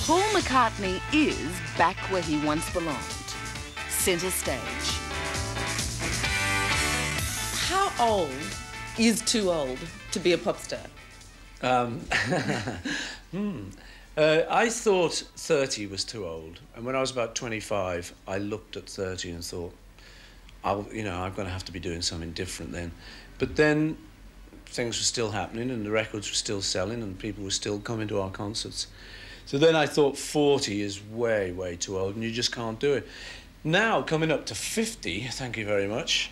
Paul McCartney is back where he once belonged, centre stage. How old is too old to be a pop star? I thought 30 was too old, and when I was about 25, I looked at 30 and thought, I'm going to have to be doing something different then. But then things were still happening, and the records were still selling, and people were still coming to our concerts. So then I thought 40 is way, way too old, and you just can't do it. Now, coming up to 50, thank you very much,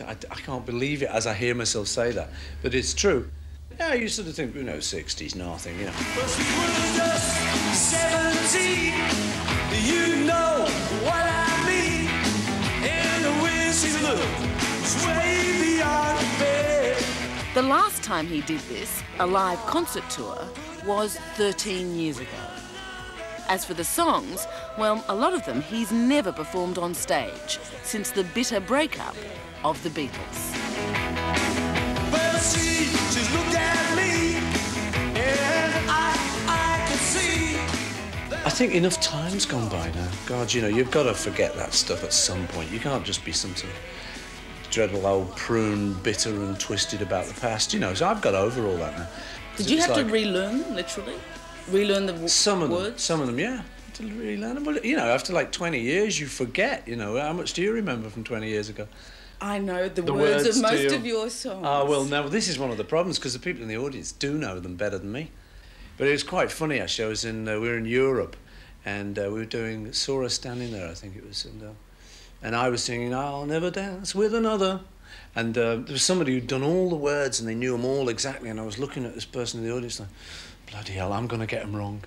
I can't believe it as I hear myself say that, but it's true. Yeah, you sort of think, 60's nothing, But she was just 17, you know what I mean, and the way she looked was way beyond bed. The last time he did this, a live concert tour, was 13 years ago. As for the songs, well, a lot of them he's never performed on stage since the bitter breakup of the Beatles. Well, she looked at me, and I could see. I think enough time's gone by now. God, you've got to forget that stuff at some point. You can't just be some sort of dreadful old prune, bitter and twisted about the past, so I've got over all that now. Did you have to relearn them, literally? Relearn the words? Some of them, yeah. To relearn them. Well, after like 20 years, you forget, How much do you remember from 20 years ago? I know the words of most of your songs. Oh, well, no, this is one of the problems, because the people in the audience do know them better than me. But it was quite funny, actually. We were in Europe, and we saw us standing there, I think it was, and I was singing, I'll never dance with another. And there was somebody who'd done all the words, and they knew them all exactly, and I was looking at this person in the audience like, bloody hell, I'm going to get them wrong.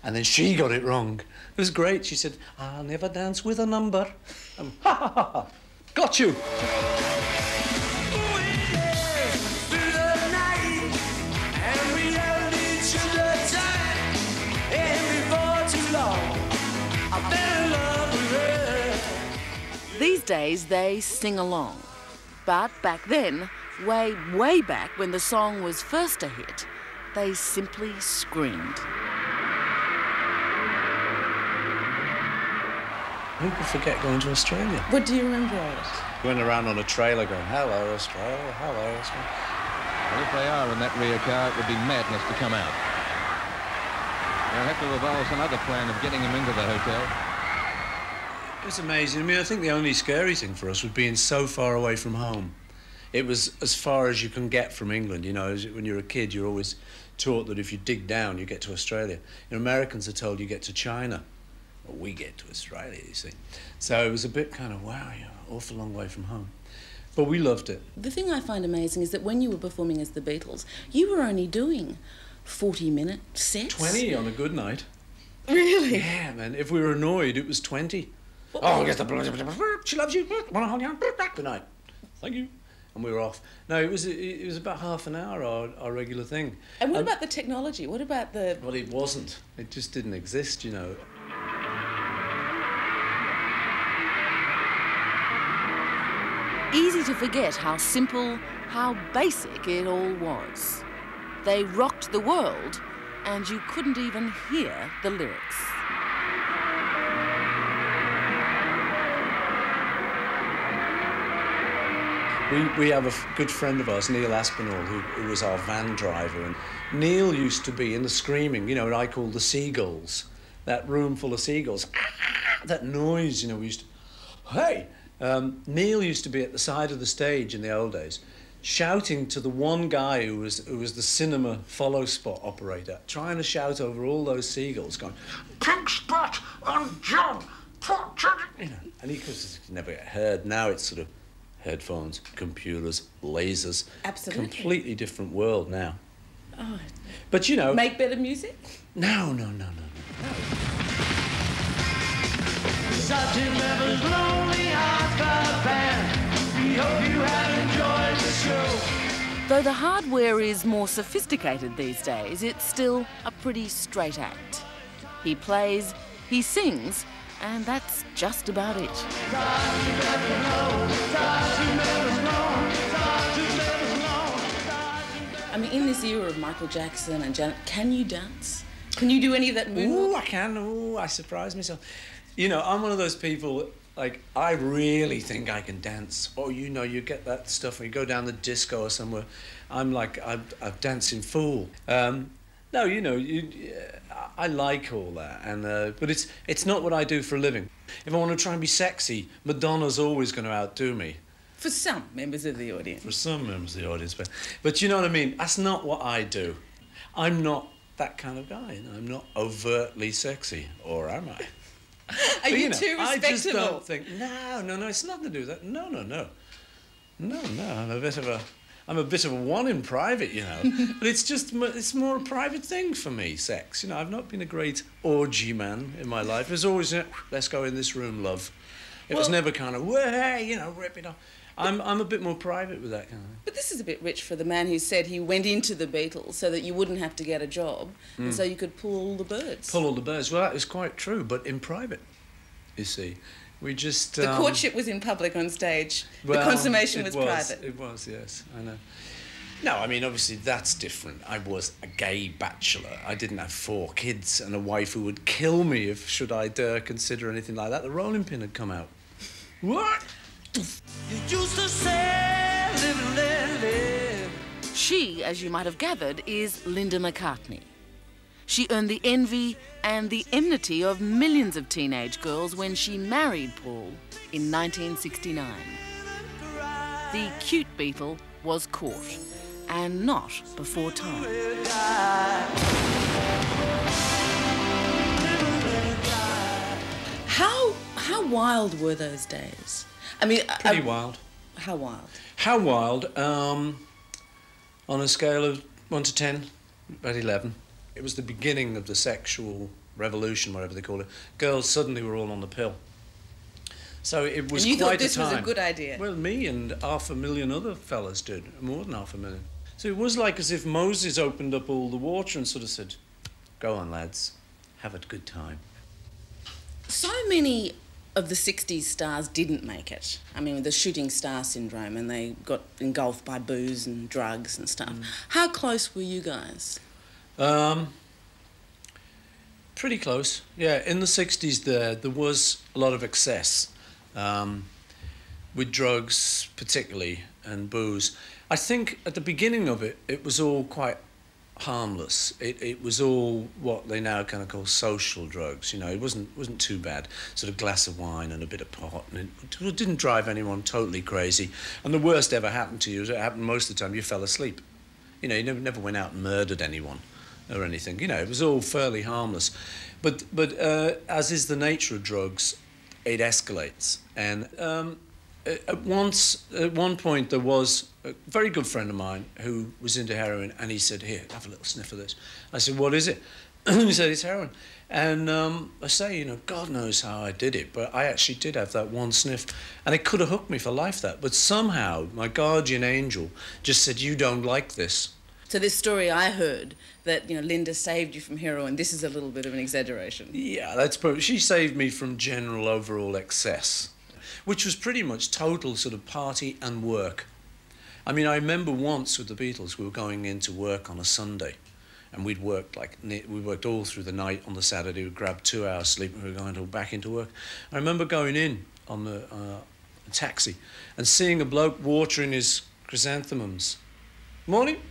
And then she got it wrong. It was great. She said, I'll never dance with a number. Ha, ha, ha, ha. Got you. These days, they sing along. But back then, way, way back when the song was first a hit, they simply screamed. Who could forget going to Australia? What do you remember of it? Went around on a trailer going, hello, Australia, hello, Australia. Well, if they are in that rear car, it would be madness to come out. They'll have to evolve some other plan of getting them into the hotel. It was amazing. I think the only scary thing for us was being so far away from home. It was as far as you can get from England, When you're a kid, you're always taught that if you dig down, you get to Australia. Americans are told you get to China. Well, we get to Australia, you see. So it was a bit kind of, wow, you're an awful long way from home. But we loved it. The thing I find amazing is that when you were performing as the Beatles, you were only doing 40-minute sets. 20 on a good night. Really? Yeah, man. If we were annoyed, it was 20. Oh, yes, she loves you. Want to hold you? Good night. Thank you. And we were off. No, it was about half an hour, our regular thing. And what about the technology? What about the... Well, it wasn't. It just didn't exist, Easy to forget how simple, how basic it all was. They rocked the world, and you couldn't even hear the lyrics. We have a good friend of ours, Neil Aspinall, who was our van driver. And Neil used to be in the screaming, what I call the seagulls. That room full of seagulls. That noise, we used to... Hey! Neil used to be at the side of the stage in the old days, shouting to the one guy who was the cinema follow spot operator, trying to shout over all those seagulls, going, Pink Spot and John, and he could never get heard. Now it's sort of headphones, computers, lasers. Absolutely. Completely different world now. Oh. But Make better music? No. Sergeant Pepper's Lonely Hearts Club Band. We hope you have enjoyed the show. Though the hardware is more sophisticated these days, it's still a pretty straight act. He plays, he sings, and that's just about it. I mean, in this era of Michael Jackson and Janet, can you dance? Can you do any of that movement? Ooh, I can. Ooh, I surprise myself. You know, I'm one of those people, like, I really think I can dance. Oh, you know, you get that stuff when you go down the disco or somewhere. I'm like, I'm dancing fool. No, you know, I like all that, and but it's not what I do for a living. If I want to try and be sexy, Madonna's always going to outdo me. For some members of the audience. For some members of the audience, but you know what I mean? That's not what I do. I'm not that kind of guy. I'm not overtly sexy, or am I? Are you too respectable? I just don't think. No, it's nothing to do with that. No. I'm a bit of a one in private, you know. But it's more a private thing for me, sex. You know, I've not been a great orgy man in my life. It was always, let's go in this room, love. It was never kind of, hey, you know, rip it off. I'm a bit more private with that kind of thing. But this is a bit rich for the man who said he went into the Beatles so that you wouldn't have to get a job and so you could pull all the birds. Pull all the birds. Well, that is quite true, but in private, you see. We just... The courtship was in public on stage. Well, the consummation was private. It was, yes, I know. No, I mean, obviously, that's different. I was a gay bachelor. I didn't have 4 kids and a wife who would kill me if, should I dare consider anything like that. The rolling pin had come out. What? You used to say, live, live, live. She, as you might have gathered, is Linda McCartney. She earned the envy and the enmity of millions of teenage girls when she married Paul in 1969. The cute Beatle was caught, and not before time. How wild were those days? I mean, pretty wild. How wild? How wild? On a scale of 1 to 10, about 11. It was the beginning of the sexual revolution, whatever they call it. Girls suddenly were all on the pill. So it was quite a time. And you thought this was a good idea? Well, me and 500,000 other fellas did, more than 500,000. So it was like as if Moses opened up all the water and sort of said, go on, lads, have a good time. So many of the 60s stars didn't make it. I mean, the shooting star syndrome, and they got engulfed by booze and drugs and stuff. How close were you guys? Pretty close. Yeah, in the 60s there was a lot of excess with drugs particularly and booze. I think at the beginning of it, it was all quite harmless. It was all what they now kind of call social drugs. You know, it wasn't too bad. Sort of glass of wine and a bit of pot, and it didn't drive anyone totally crazy. And the worst ever happened to you is it happened most of the time you fell asleep. You know, you never went out and murdered anyone or anything. You know, it was all fairly harmless. But as is the nature of drugs, it escalates. And at one point there was a very good friend of mine who was into heroin, and he said, here, have a little sniff of this. I said, what is it? He said, it's heroin. And I say, you know, God knows how I did it, but I actually did have that one sniff, and it could have hooked me for life, that. But somehow my guardian angel just said, you don't like this. So this story I heard that, you know, Linda saved you from heroin, this is a little bit of an exaggeration. Yeah, that's probably... She saved me from general overall excess, which was pretty much total sort of party and work. I mean, I remember once with the Beatles, we were going into work on a Sunday, and we worked all through the night on the Saturday. We'd grab 2 hours sleep, and we were going back into work. I remember going in on the taxi and seeing a bloke watering his chrysanthemums. Morning.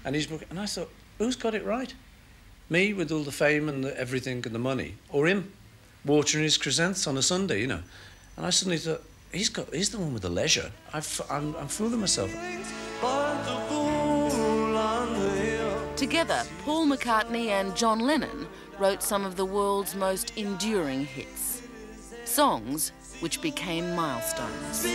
And I thought, who's got it right? Me with all the fame and everything and the money, or him watering his chrysanthemums on a Sunday, you know? And I suddenly thought, he's the one with the leisure. I'm fooling myself. Together, Paul McCartney and John Lennon wrote some of the world's most enduring hits. Songs which became milestones.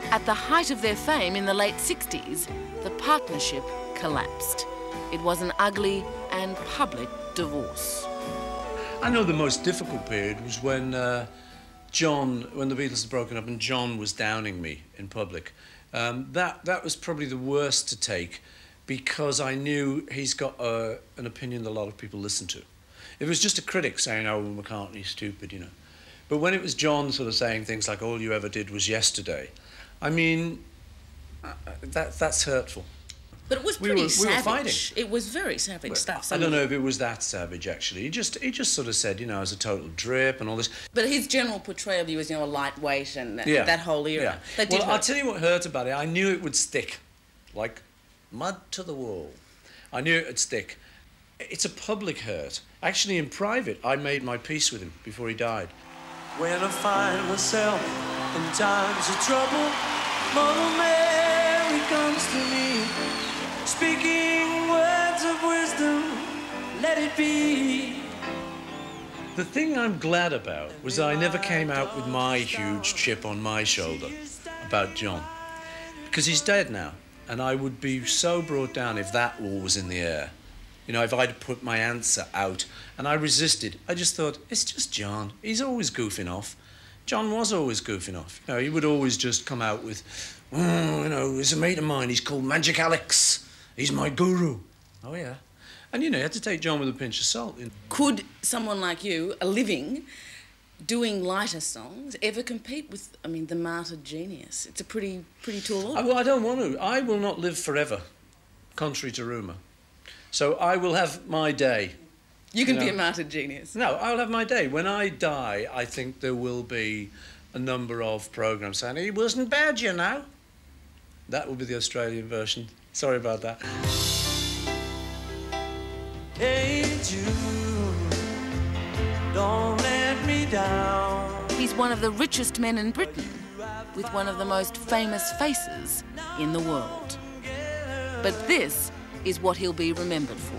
At the height of their fame in the late 60s, the partnership collapsed. It was an ugly and public divorce. I know the most difficult period was when when the Beatles had broken up and John was downing me in public. That was probably the worst to take, because I knew he's got an opinion that a lot of people listen to. If it was just a critic saying, oh, McCartney's stupid, you know. But when it was John sort of saying things like, all you ever did was yesterday, I mean, that's hurtful. But it was pretty savage. We were fighting. It was very savage stuff. I don't know if it was that savage, actually. He just sort of said, you know, as a total drip and all this. But his general portrayal of you was, you know, a lightweight and that whole era. Yeah. That I'll tell you what hurt about it. I knew it would stick, like mud to the wall. I knew it would stick. It's a public hurt. Actually, in private, I made my peace with him before he died. When I find myself in times of trouble, Mother Mary comes to me, speaking words of wisdom, let it be. The thing I'm glad about was I never came out with my huge chip on my shoulder about John. Because he's dead now, and I would be so brought down if that all was in the air. You know, if I'd put my answer out, and I resisted. I just thought, it's just John. He's always goofing off. John was always goofing off. You know, he would always just come out with, oh, you know, there's a mate of mine, he's called Magic Alex. He's my guru. Oh, yeah. And, you know, you had to take John with a pinch of salt. Could someone like you, a living, doing lighter songs, ever compete with, I mean, the martyred genius? It's a pretty tall order. Well, I don't want to. I will not live forever, contrary to rumour. So I will have my day. You can be a martyred genius. No, I'll have my day. When I die, I think there will be a number of programmes saying, he wasn't bad, you know. That will be the Australian version. Sorry about that. Hey Jude, don't let me down. He's one of the richest men in Britain, with one of the most famous faces in the world. But this is what he'll be remembered for.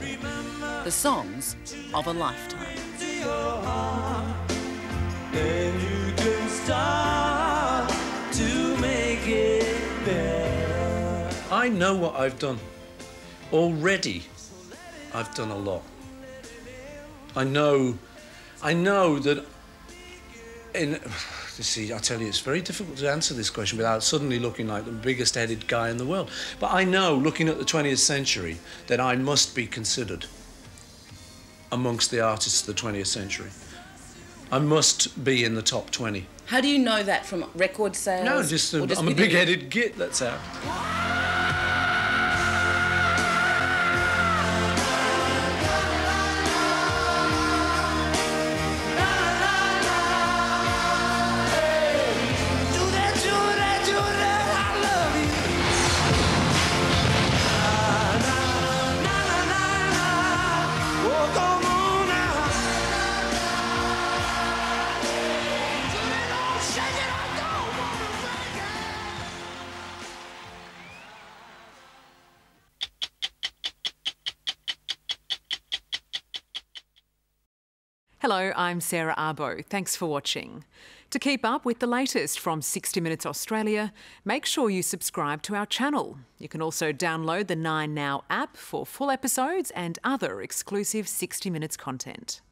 The songs of a lifetime. Then you can start to make it better. I know what I've done. Already, I've done a lot. I know that you see, I tell you, it's very difficult to answer this question without suddenly looking like the biggest-headed guy in the world. But I know, looking at the 20th century, that I must be considered amongst the artists of the 20th century. I must be in the top 20. How do you know that, from record sales? No, just I'm a big-headed git, that's how. Hello, I'm Sarah Arbo. Thanks for watching. To keep up with the latest from 60 Minutes Australia, make sure you subscribe to our channel. You can also download the 9Now app for full episodes and other exclusive 60 Minutes content.